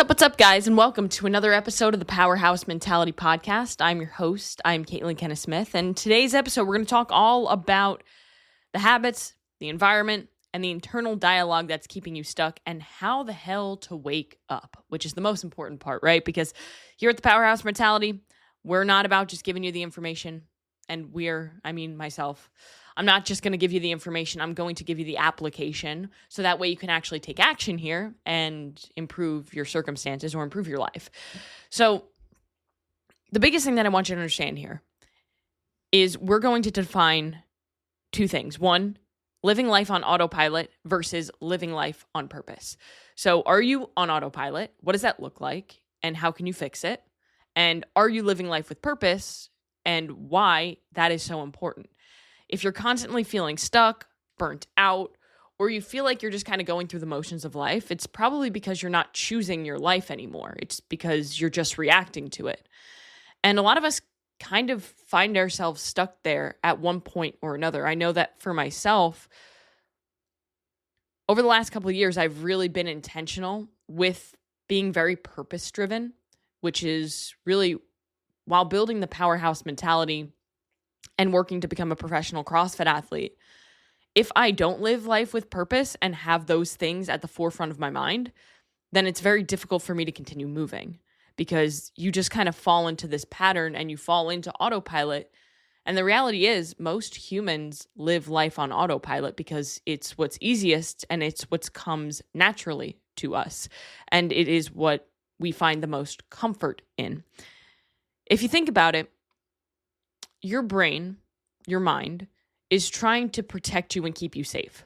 What's up, guys, and welcome to another episode of the Powerhouse Mentality podcast. I'm your host. I'm Caitlin Kenneth Smith, and today's episode, we're going to talk all about the habits, the environment, and the internal dialogue that's keeping you stuck, and how the hell to wake up, which is the most important part, right? Because here at the Powerhouse Mentality, we're not about just giving you the information, and myself, I'm not just going to give you the information. I'm going to give you the application so that way you can actually take action here and improve your circumstances or improve your life. So the biggest thing that I want you to understand here is we're going to define two things. One, living life on autopilot versus living life on purpose. So are you on autopilot? What does that look like? And how can you fix it? And are you living life with purpose? And why that is so important. If you're constantly feeling stuck, burnt out, or you feel like you're just kind of going through the motions of life, it's probably because you're not choosing your life anymore. It's because you're just reacting to it. And a lot of us kind of find ourselves stuck there at one point or another. I know that for myself, over the last couple of years, I've really been intentional with being very purpose-driven, which is really while building the Powerhouse Mentality and working to become a professional CrossFit athlete. If I don't live life with purpose and have those things at the forefront of my mind, then it's very difficult for me to continue moving because you just kind of fall into this pattern and you fall into autopilot. And the reality is most humans live life on autopilot because it's what's easiest and it's what comes naturally to us. And it is what we find the most comfort in. If you think about it, your brain, your mind, is trying to protect you and keep you safe.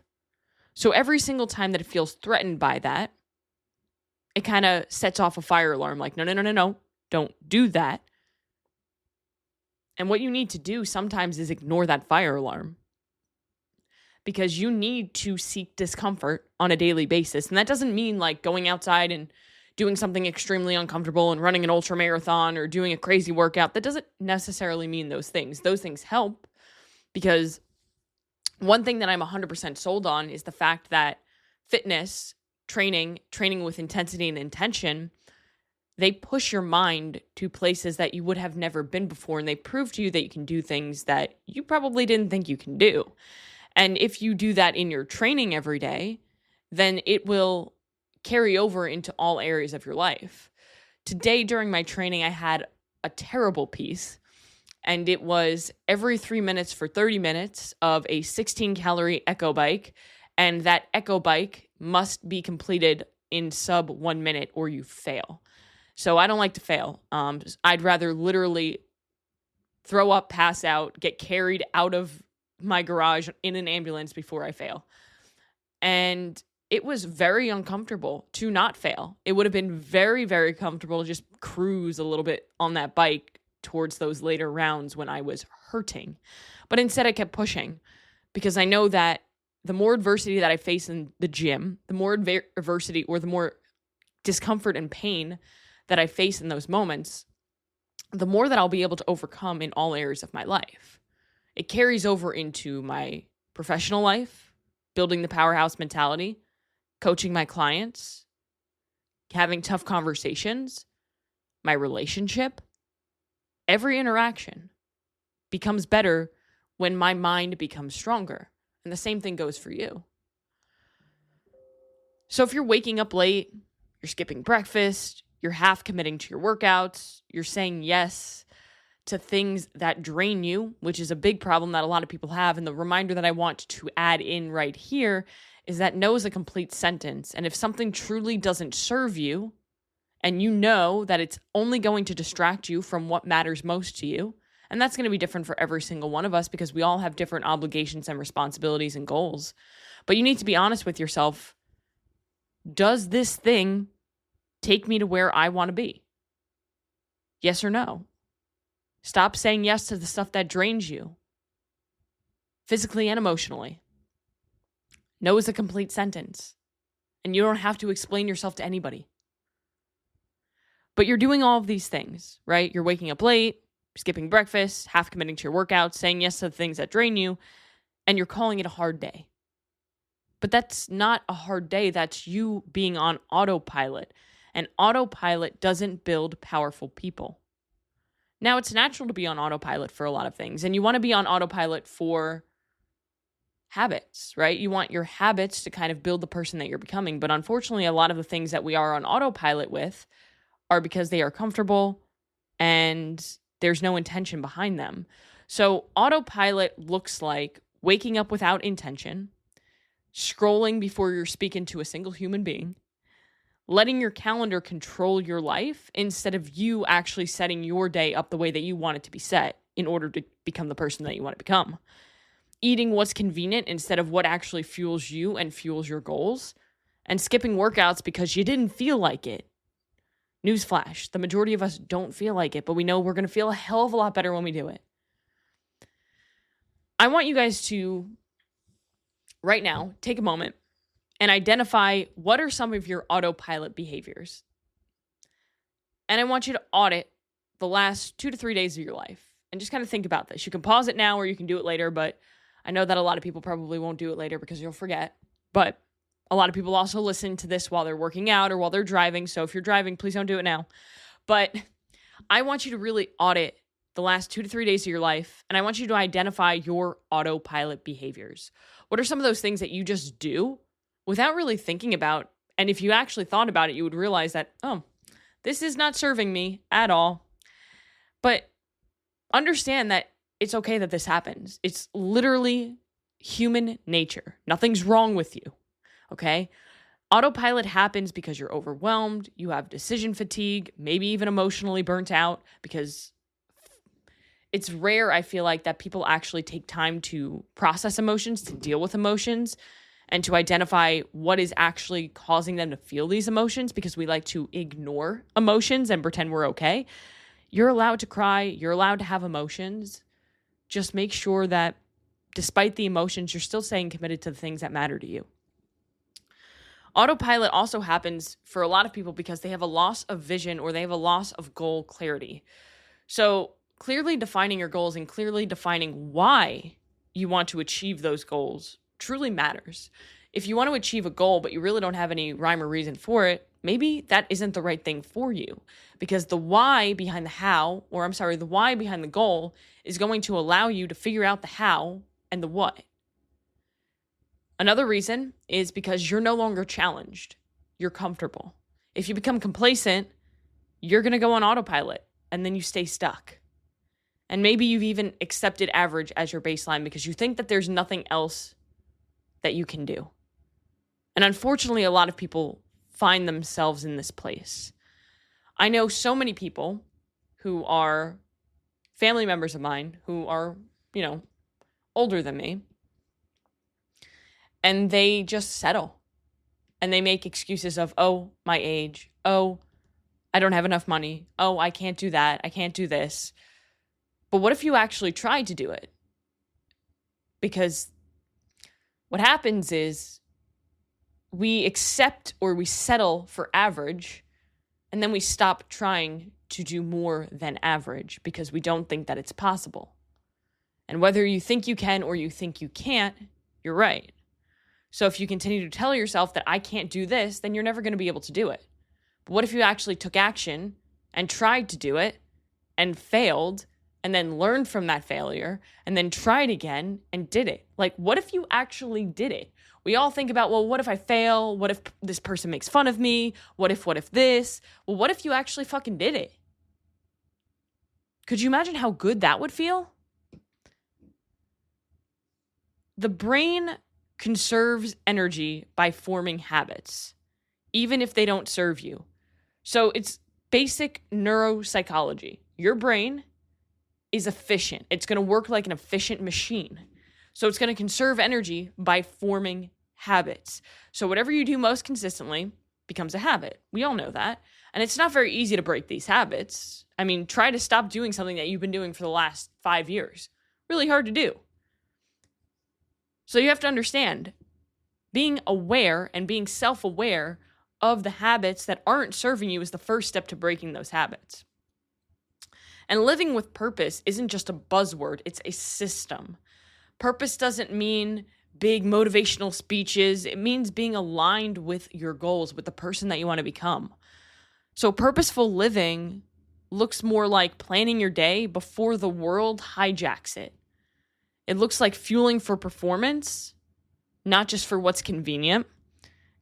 So every single time that it feels threatened by that, it kind of sets off a fire alarm like, no, don't do that. And what you need to do sometimes is ignore that fire alarm because you need to seek discomfort on a daily basis. And that doesn't mean like going outside and doing something extremely uncomfortable and running an ultra marathon or doing a crazy workout. That doesn't necessarily mean those things. Those things help because one thing that I'm 100% sold on is the fact that fitness, training with intensity and intention, they push your mind to places that you would have never been before. And they prove to you that you can do things that you probably didn't think you can do. And if you do that in your training every day, then it will carry over into all areas of your life. Today during my training, I had a terrible piece, and it was every 3 minutes for 30 minutes of a 16-calorie echo bike, and that echo bike must be completed in sub 1 minute or you fail. So I don't like to fail. I'd rather literally throw up, pass out, get carried out of my garage in an ambulance before I fail. And it was very uncomfortable to not fail. It would have been very, very comfortable to just cruise a little bit on that bike towards those later rounds when I was hurting. But instead I kept pushing because I know that the more adversity that I face in the gym, the more adversity or the more discomfort and pain that I face in those moments, the more that I'll be able to overcome in all areas of my life. It carries over into my professional life, building the Powerhouse Mentality, coaching my clients, having tough conversations, my relationship. Every interaction becomes better when my mind becomes stronger. And the same thing goes for you. So if you're waking up late, you're skipping breakfast, you're half committing to your workouts, you're saying yes to things that drain you, which is a big problem that a lot of people have. And the reminder that I want to add in right here is that no is a complete sentence. And if something truly doesn't serve you, and you know that it's only going to distract you from what matters most to you, and that's going to be different for every single one of us because we all have different obligations and responsibilities and goals. But you need to be honest with yourself. Does this thing take me to where I want to be? Yes or no? Stop saying yes to the stuff that drains you, physically and emotionally. No is a complete sentence, and you don't have to explain yourself to anybody. But you're doing all of these things, right? You're waking up late, skipping breakfast, half committing to your workouts, saying yes to the things that drain you, and you're calling it a hard day. But that's not a hard day. That's you being on autopilot. And autopilot doesn't build powerful people. Now, it's natural to be on autopilot for a lot of things, and you want to be on autopilot for habits, right? You want your habits to kind of build the person that you're becoming. But unfortunately, a lot of the things that we are on autopilot with are because they are comfortable and there's no intention behind them. So autopilot looks like waking up without intention, scrolling before you're speaking to a single human being, letting your calendar control your life instead of you actually setting your day up the way that you want it to be set in order to become the person that you want to become. Eating what's convenient instead of what actually fuels you and fuels your goals, and skipping workouts because you didn't feel like it. Newsflash, the majority of us don't feel like it, but we know we're going to feel a hell of a lot better when we do it. I want you guys to, right now, take a moment and identify what are some of your autopilot behaviors. And I want you to audit the last 2 to 3 days of your life and just kind of think about this. You can pause it now or you can do it later, but I know that a lot of people probably won't do it later because you'll forget. But a lot of people also listen to this while they're working out or while they're driving. So if you're driving, please don't do it now. But I want you to really audit the last 2 to 3 days of your life. And I want you to identify your autopilot behaviors. What are some of those things that you just do without really thinking about? And if you actually thought about it, you would realize that, oh, this is not serving me at all. But understand that it's okay that this happens. It's literally human nature. Nothing's wrong with you. Okay? Autopilot happens because you're overwhelmed, you have decision fatigue, maybe even emotionally burnt out, because it's rare, I feel like, that people actually take time to process emotions, to deal with emotions, and to identify what is actually causing them to feel these emotions, because we like to ignore emotions and pretend we're okay. You're allowed to cry. You're allowed to have emotions. Just make sure that despite the emotions, you're still staying committed to the things that matter to you. Autopilot also happens for a lot of people because they have a loss of vision or they have a loss of goal clarity. So clearly defining your goals and clearly defining why you want to achieve those goals truly matters. If you want to achieve a goal, but you really don't have any rhyme or reason for it, maybe that isn't the right thing for you, because the why behind the why behind the goal is going to allow you to figure out the how and the what. Another reason is because you're no longer challenged. You're comfortable. If you become complacent, you're going to go on autopilot and then you stay stuck. And maybe you've even accepted average as your baseline because you think that there's nothing else that you can do. And unfortunately, a lot of people find themselves in this place. I know so many people who are family members of mine who are, older than me. And they just settle. And they make excuses of, oh, my age. Oh, I don't have enough money. Oh, I can't do that. I can't do this. But what if you actually tried to do it? Because what happens is we accept or we settle for average, and then we stop trying to do more than average because we don't think that it's possible. And whether you think you can or you think you can't, you're right. So if you continue to tell yourself that I can't do this, then you're never going to be able to do it. But what if you actually took action and tried to do it and failed and then learned from that failure and then tried again and did it? Like, what if you actually did it? We all think about, well, what if I fail? What if this person makes fun of me? What if this? Well, what if you actually fucking did it? Could you imagine how good that would feel? The brain conserves energy by forming habits, even if they don't serve you. So it's basic neuropsychology. Your brain is efficient. It's going to work like an efficient machine. So it's going to conserve energy by forming habits. So whatever you do most consistently becomes a habit. We all know that. And it's not very easy to break these habits. I mean, try to stop doing something that you've been doing for the last 5 years. Really hard to do. So you have to understand, being aware and being self-aware of the habits that aren't serving you is the first step to breaking those habits. And living with purpose isn't just a buzzword, it's a system. Purpose doesn't mean big motivational speeches. It means being aligned with your goals, with the person that you want to become. So purposeful living looks more like planning your day before the world hijacks it. It looks like fueling for performance, not just for what's convenient.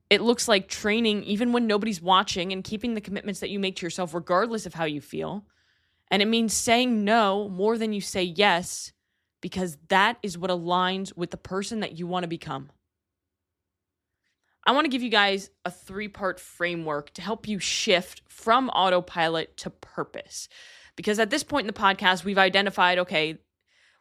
It looks like training even when nobody's watching and keeping the commitments that you make to yourself regardless of how you feel. And it means saying no more than you say yes, because that is what aligns with the person that you want to become. I want to give you guys a 3-part framework to help you shift from autopilot to purpose. Because at this point in the podcast, we've identified, okay,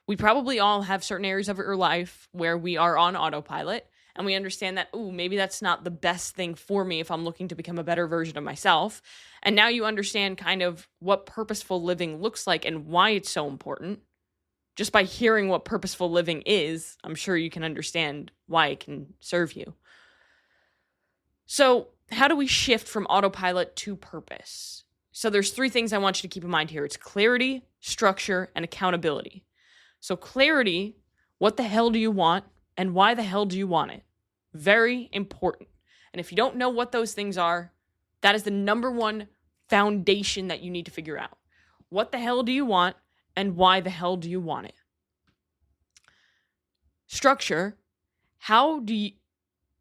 we probably all have certain areas of our life where we are on autopilot, and we understand that, maybe that's not the best thing for me if I'm looking to become a better version of myself. And now you understand kind of what purposeful living looks like and why it's so important. Just by hearing what purposeful living is, I'm sure you can understand why it can serve you. So how do we shift from autopilot to purpose? So there's 3 things I want you to keep in mind here. It's clarity, structure, and accountability. So clarity, what the hell do you want and why the hell do you want it? Very important. And if you don't know what those things are, that is the number one foundation that you need to figure out. What the hell do you want and why the hell do you want it? Structure, how do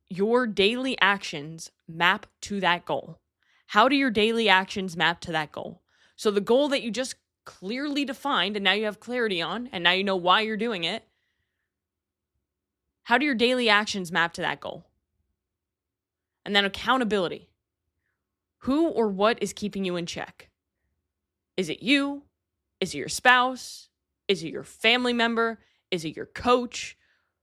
your daily actions map to that goal? How do your daily actions map to that goal? So the goal that you just clearly defined and now you have clarity on and now you know why you're doing it, how do your daily actions map to that goal? And then accountability. Who or what is keeping you in check? Is it you? Is it your spouse? Is it your family member? Is it your coach?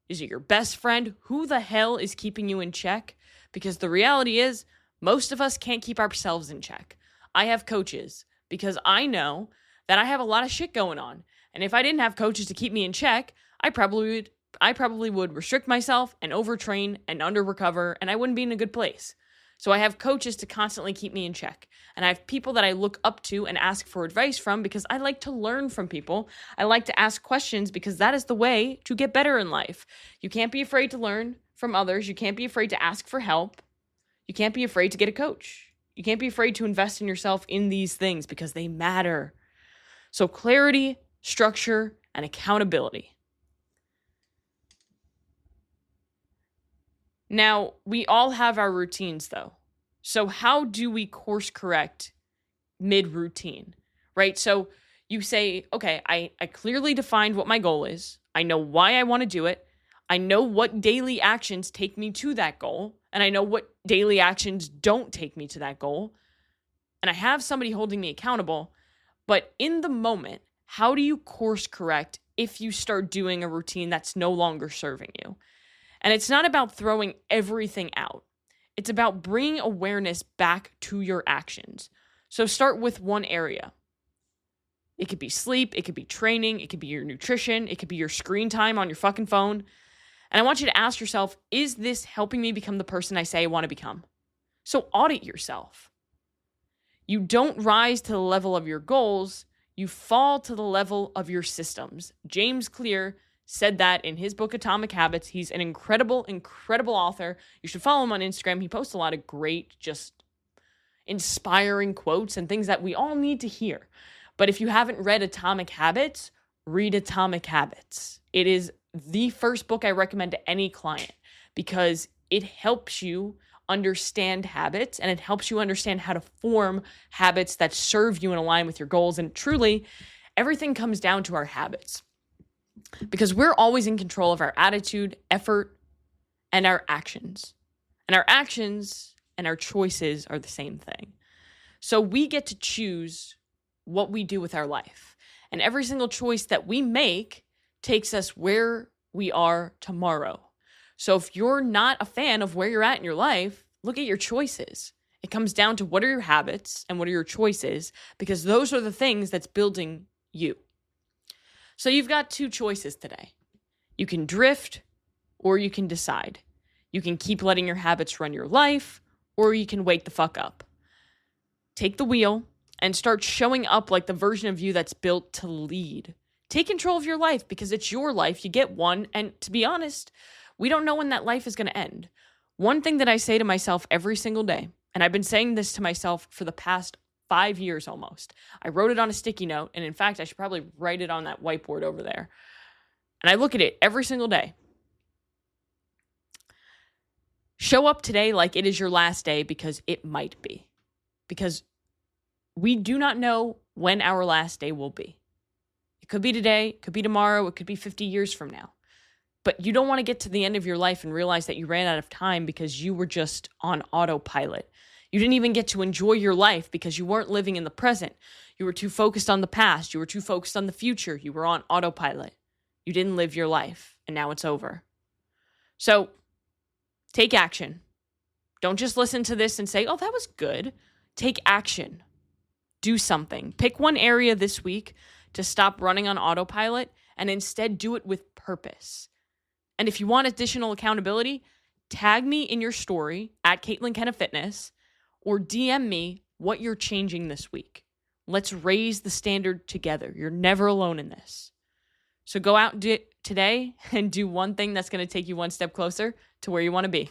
Is it your best friend? Who the hell is keeping you in check? Because the reality is, most of us can't keep ourselves in check. I have coaches because I know that I have a lot of shit going on. And if I didn't have coaches to keep me in check, I probably would restrict myself and overtrain and under-recover, and I wouldn't be in a good place. So I have coaches to constantly keep me in check. And I have people that I look up to and ask for advice from because I like to learn from people. I like to ask questions because that is the way to get better in life. You can't be afraid to learn from others. You can't be afraid to ask for help. You can't be afraid to get a coach. You can't be afraid to invest in yourself in these things because they matter. So clarity, structure, and accountability. Now, we all have our routines, though. So how do we course correct mid-routine, right? So you say, okay, I clearly defined what my goal is. I know why I want to do it. I know what daily actions take me to that goal. And I know what daily actions don't take me to that goal. And I have somebody holding me accountable. But in the moment, how do you course correct if you start doing a routine that's no longer serving you? And it's not about throwing everything out. It's about bringing awareness back to your actions. So start with one area. It could be sleep, it could be training, it could be your nutrition, it could be your screen time on your fucking phone. And I want you to ask yourself, is this helping me become the person I say I want to become? So audit yourself. You don't rise to the level of your goals, you fall to the level of your systems. James Clear said that in his book, Atomic Habits. He's an incredible, incredible author. You should follow him on Instagram. He posts a lot of great, just inspiring quotes and things that we all need to hear. But if you haven't read Atomic Habits, read Atomic Habits. It is the first book I recommend to any client because it helps you understand habits and it helps you understand how to form habits that serve you and align with your goals. And truly, everything comes down to our habits. Because we're always in control of our attitude, effort, and our actions. And our actions and our choices are the same thing. So we get to choose what we do with our life. And every single choice that we make takes us where we are tomorrow. So if you're not a fan of where you're at in your life, look at your choices. It comes down to what are your habits and what are your choices, because those are the things that's building you. So you've got 2 choices today. You can drift or you can decide. You can keep letting your habits run your life or you can wake the fuck up. Take the wheel and start showing up like the version of you that's built to lead. Take control of your life because it's your life. You get one. And to be honest, we don't know when that life is going to end. One thing that I say to myself every single day And I've been saying this to myself for the past 5 years almost. I wrote it on a sticky note. And in fact, I should probably write it on that whiteboard over there. And I look at it every single day. Show up today like it is your last day, because it might be. Because we do not know when our last day will be. It could be today, it could be tomorrow, it could be 50 years from now. But you don't want to get to the end of your life and realize that you ran out of time because you were just on autopilot. You didn't even get to enjoy your life because you weren't living in the present. You were too focused on the past. You were too focused on the future. You were on autopilot. You didn't live your life, and now it's over. So take action. Don't just listen to this and say, oh, that was good. Take action. Do something. Pick one area this week to stop running on autopilot and instead do it with purpose. And if you want additional accountability, tag me in your story at Caitlin Kenna Fitness or DM me what you're changing this week. Let's raise the standard together. You're never alone in this. So go out today and do one thing that's going to take you one step closer to where you want to be.